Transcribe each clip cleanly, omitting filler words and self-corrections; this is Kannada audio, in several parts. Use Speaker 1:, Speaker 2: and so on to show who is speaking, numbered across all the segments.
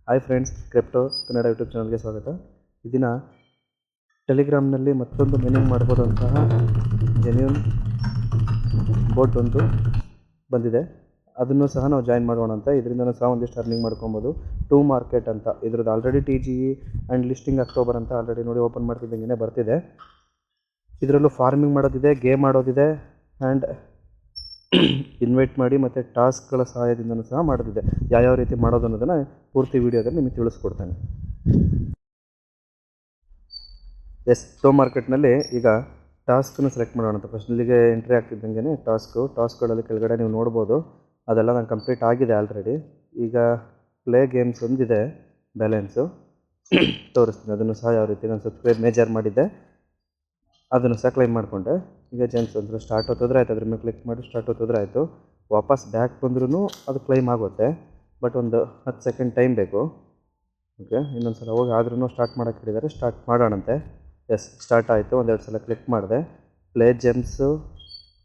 Speaker 1: Hi friends, crypto Kannada YouTube ಚಾನಲ್ಗೆ ಸ್ವಾಗತ. ಈ ದಿನ ಟೆಲಿಗ್ರಾಮ್ನಲ್ಲಿ ಮತ್ತೊಂದು ಮೈನಿಂಗ್ ಮಾಡ್ಬೋದಂತಹ ಜೆನ್ಯೂನ್ ಬೋಟ್ ಒಂದು ಬಂದಿದೆ. ಅದನ್ನು ಸಹ ನಾವು ಜಾಯಿನ್ ಮಾಡೋಣ ಅಂತ. ಇದರಿಂದ ಸಹ ಒಂದಿಷ್ಟು ಅರ್ನಿಂಗ್ ಮಾಡ್ಕೊಬೋದು. ಟೂ ಮಾರ್ಕೆಟ್ ಅಂತ ಇದ್ರದ್ದು already TGE and listing October ಅಂತ ಆಲ್ರೆಡಿ ನೋಡಿ ಓಪನ್ ಮಾಡ್ತಿದ್ದಂಗೆ ಬರ್ತಿದೆ. ಇದರಲ್ಲೂ ಫಾರ್ಮಿಂಗ್ ಮಾಡೋದಿದೆ, ಗೇಮ್ ಆಡೋದಿದೆ ಆ್ಯಂಡ್ ಇನ್ವೈಟ್ ಮಾಡಿ ಮತ್ತು ಟಾಸ್ಕ್ಗಳ ಸಹಾಯದಿಂದನೂ ಸಹ ಮಾಡೋದಿದೆ. ಯಾವ್ಯಾವ ರೀತಿ ಮಾಡೋದು ಅನ್ನೋದನ್ನು ಪೂರ್ತಿ ವೀಡಿಯೋದಲ್ಲಿ ನಿಮಗೆ ತಿಳಿಸ್ಕೊಡ್ತೇನೆ. ಟೋ ಮಾರ್ಕೆಟ್ನಲ್ಲಿ ಈಗ ಟಾಸ್ಕನ್ನು ಸೆಲೆಕ್ಟ್ ಮಾಡೋಣ ಅಂತ. ಫಸ್ಟ್ ಇಲ್ಲಿಗೆ ಎಂಟ್ರಿ ಆಗ್ತಿದ್ದಂಗೆ ಟಾಸ್ಕ್ಗಳಲ್ಲಿ ಕೆಳಗಡೆ ನೀವು ನೋಡ್ಬೋದು, ಅದೆಲ್ಲ ನಾನು ಕಂಪ್ಲೀಟ್ ಆಗಿದೆ ಆಲ್ರೆಡಿ. ಈಗ ಪ್ಲೇ ಗೇಮ್ಸ್ ಒಂದಿದೆ, ಬ್ಯಾಲೆನ್ಸು ತೋರಿಸ್ತೀನಿ. ಅದನ್ನು ಸಹ ಯಾವ ರೀತಿ ನಾನು ಸಬ್ಸ್ಕ್ರೈಬ್ ಮೇಜರ್ ಮಾಡಿದ್ದೆ ಅದನ್ನು ಸಹ ಕ್ಲೈಮ್ ಮಾಡಿಕೊಂಡೆ. ಈಗ ಜೆನ್ಸ್ ಅಂದ್ರೆ ಸ್ಟಾರ್ಟ್ ಹೊತ್ತಿದ್ರೆ ಆಯ್ತು, ಅದ್ರ ಮೇಲೆ ಕ್ಲಿಕ್ ಮಾಡಿ ಸ್ಟಾರ್ಟ್ ಹೊತ್ತಿದ್ರೆ ಆಯಿತು. ವಾಪಸ್ ಬ್ಯಾಕ್ ಬಂದ್ರೂ ಅದು ಕ್ಲೈಮ್ ಆಗುತ್ತೆ, ಬಟ್ ಒಂದು 10 ಸೆಕೆಂಡ್ ಟೈಮ್ ಬೇಕು. ಓಕೆ, ಇನ್ನೊಂದು ಸಲ ಹೋಗಿ ಆದ್ರೂ ಸ್ಟಾರ್ಟ್ ಮಾಡೋಕ್ಕೆ ಹೇಳಿದ್ದಾರೆ. ಸ್ಟಾರ್ಟ್ ಮಾಡೋಣಂತೆ. ಸ್ಟಾರ್ಟ್ ಆಯಿತು. ಒಂದೆರಡು ಸಲ ಕ್ಲಿಕ್ ಮಾಡಿದೆ. ಪ್ಲೇ ಜೆಮ್ಸು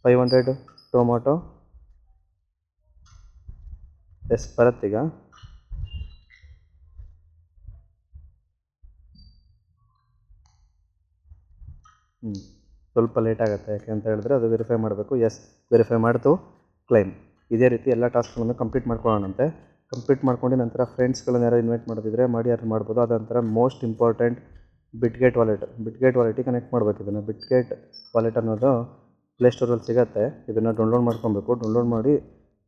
Speaker 1: 500 ಟೊಮೊಟೊ ಬರುತ್ತೀಗ. ಸ್ವಲ್ಪ ಲೇಟ್ ಆಗುತ್ತೆ, ಯಾಕೆ ಅಂತ ಹೇಳಿದ್ರೆ ಅದು ವೆರಿಫೈ ಮಾಡಬೇಕು. ವೆರಿಫೈ ಮಾಡ್ತು ಕ್ಲೈಮ್. ಇದೇ ರೀತಿ ಎಲ್ಲ ಟಾಸ್ಕ್ಗಳನ್ನು ಕಂಪ್ಲೀಟ್ ಮಾಡ್ಕೊಳ್ಳೋಣಂತೆ. ಕಂಪ್ಲೀಟ್ ಮಾಡ್ಕೊಂಡು ನಂತರ ಫ್ರೆಂಡ್ಸ್ಗಳನ್ನ ಯಾರು ಇನ್ವೈಟ್ ಮಾಡೋದಿದ್ರೆ ಮಾಡಿ ಯಾರು ಮಾಡ್ಬೋದು. ಅದಂತರ ಮೋಸ್ಟ್ ಇಂಪಾರ್ಟೆಂಟ್ ಬಿಟ್ಗೇಟ್ ವಾಲೆಟಿಗೆ ಕನೆಕ್ಟ್ ಮಾಡಬೇಕು. ಇದನ್ನು ಬಿಟ್ಗೇಟ್ ವಾಲೆಟ್ ಅನ್ನೋದು ಪ್ಲೇಸ್ಟೋರಲ್ಲಿ ಸಿಗುತ್ತೆ. ಇದನ್ನು ಡೌನ್ಲೋಡ್ ಮಾಡ್ಕೊಬೇಕು. ಡೌನ್ಲೋಡ್ ಮಾಡಿ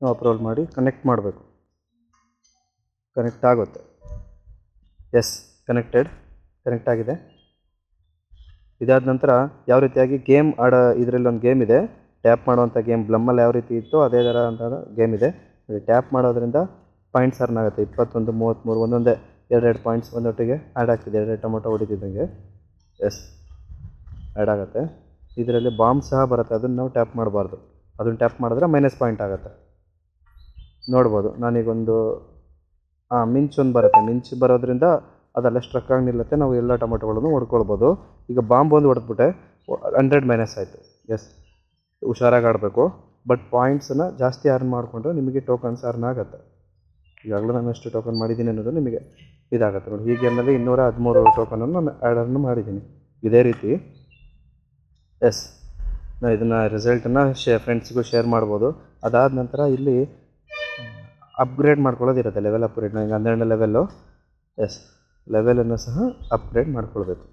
Speaker 1: ನಾವು ಅಪ್ಲೋಡ್ ಮಾಡಿ ಕನೆಕ್ಟ್ ಮಾಡಬೇಕು. ಕನೆಕ್ಟ್ ಆಗುತ್ತೆ. ಕನೆಕ್ಟ್ ಆಗಿದೆ. ಇದಾದ ನಂತರ ಯಾವ ರೀತಿಯಾಗಿ ಗೇಮ್ ಇದರಲ್ಲಿ ಒಂದು ಗೇಮ್ ಇದೆ, ಟ್ಯಾಪ್ ಮಾಡುವಂಥ ಗೇಮ್. ಬ್ಲಮ್ಮಲ್ಲಿ ಯಾವ ರೀತಿ ಇತ್ತು ಅದೇ ಥರ ಅಂತ ಗೇಮ್ ಇದೆ. ಟ್ಯಾಪ್ ಮಾಡೋದ್ರಿಂದ ಪಾಯಿಂಟ್ಸ್ ಅರ್ನ್ ಆಗುತ್ತೆ. 21, 33 ಒಂದೊಂದೇ 2 ಪಾಯಿಂಟ್ಸ್ ಒಂದೊಟ್ಟಿಗೆ ಆ್ಯಡ್ ಆಗ್ತಿದೆ. 2 ಟೊಮೊಟೊ ಹೊಡಿತಿದ್ದಂಗೆ ಆ್ಯಡ್ ಆಗುತ್ತೆ. ಇದರಲ್ಲಿ ಬಾಂಬ್ ಸಹ ಬರುತ್ತೆ, ಅದನ್ನು ನಾವು ಟ್ಯಾಪ್ ಮಾಡಬಾರ್ದು. ಅದನ್ನು ಟ್ಯಾಪ್ ಮಾಡಿದ್ರೆ ಮೈನಸ್ ಪಾಯಿಂಟ್ ಆಗುತ್ತೆ. ನೋಡ್ಬೋದು, ನಾನೀಗೊಂದು ಮಿಂಚೊಂದು ಬರುತ್ತೆ. ಮಿಂಚು ಬರೋದ್ರಿಂದ ಅದೆಲ್ಲ ಸ್ಟ್ರಕ್ ಆಗಿ ನಿಲ್ಲುತ್ತೆ. ನಾವು ಎಲ್ಲ ಟೊಮೊಟೊಗಳನ್ನು ಹೊಡ್ಕೊಳ್ಬೋದು. ಈಗ ಬಾಂಬ್ ಒಂದು ಹೊಡೆದ್ಬಿಟ್ಟೆ, 100 ಮೈನಸ್ ಆಯಿತು. ಹುಷಾರಾಗಿ ಆಡಬೇಕು. ಬಟ್ ಪಾಯಿಂಟ್ಸನ್ನು ಜಾಸ್ತಿ ಅರ್ನ್ ಮಾಡಿಕೊಂಡ್ರೆ ನಿಮಗೆ ಟೋಕನ್ಸ್ ಅರ್ನ್ ಆಗುತ್ತೆ. ಈಗಾಗಲೇ ನಾನು ಎಷ್ಟು ಟೋಕನ್ ಮಾಡಿದ್ದೀನಿ ಅನ್ನೋದು ನಿಮಗೆ ಇದಾಗುತ್ತೆ ನೋಡಿ. ಈ ಗೇಮ್ನಲ್ಲಿ 213 ಟೋಕನನ್ನು ನಾನು ಅರ್ನ್ ಮಾಡಿದ್ದೀನಿ. ಇದೇ ರೀತಿ ನಾನು ಇದನ್ನು ರಿಸಲ್ಟನ್ನು ಫ್ರೆಂಡ್ಸ್ಗೂ ಶೇರ್ ಮಾಡ್ಬೋದು. ಅದಾದ ನಂತರ ಇಲ್ಲಿ ಅಪ್ಗ್ರೇಡ್ ಮಾಡ್ಕೊಳ್ಳೋದಿರುತ್ತೆ. Level upgrade. ನನಗೆ 12 ಲೆವೆಲ್ಲು. ಲೆವೆಲನ್ನು ಸಹ ಅಪ್ಗ್ರೇಡ್ ಮಾಡ್ಕೊಳ್ಬೇಕು.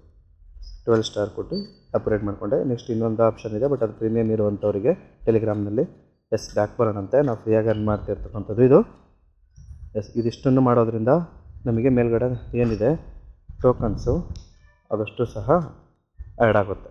Speaker 1: 12 ಸ್ಟಾರ್ ಕೊಟ್ಟು ಅಪ್ಗ್ರೇಡ್ ಮಾಡಿಕೊಂಡೆ. ನೆಕ್ಸ್ಟ್ ಇನ್ನೊಂದು ಆಪ್ಷನ್ ಇದೆ, ಬಟ್ ಅದು ಪ್ರೀಮಿಯಮ್ ಇರುವಂಥವ್ರಿಗೆ ಟೆಲಿಗ್ರಾಮ್ನಲ್ಲಿ. ಬ್ಯಾಕ್ ಬರೋಣಂತೆ. ನಾವು ಫ್ರೀಯಾಗಿ ಅರ್ನ್ ಮಾಡ್ತಿರ್ತಕ್ಕಂಥದ್ದು ಇದು. ಇದಿಷ್ಟನ್ನು ಮಾಡೋದ್ರಿಂದ ನಮಗೆ ಮೇಲ್ಗಡೆ ಏನಿದೆ ಟೋಕನ್ಸು ಅದಷ್ಟು ಸಹ ಆ್ಯಡ್ ಆಗುತ್ತೆ.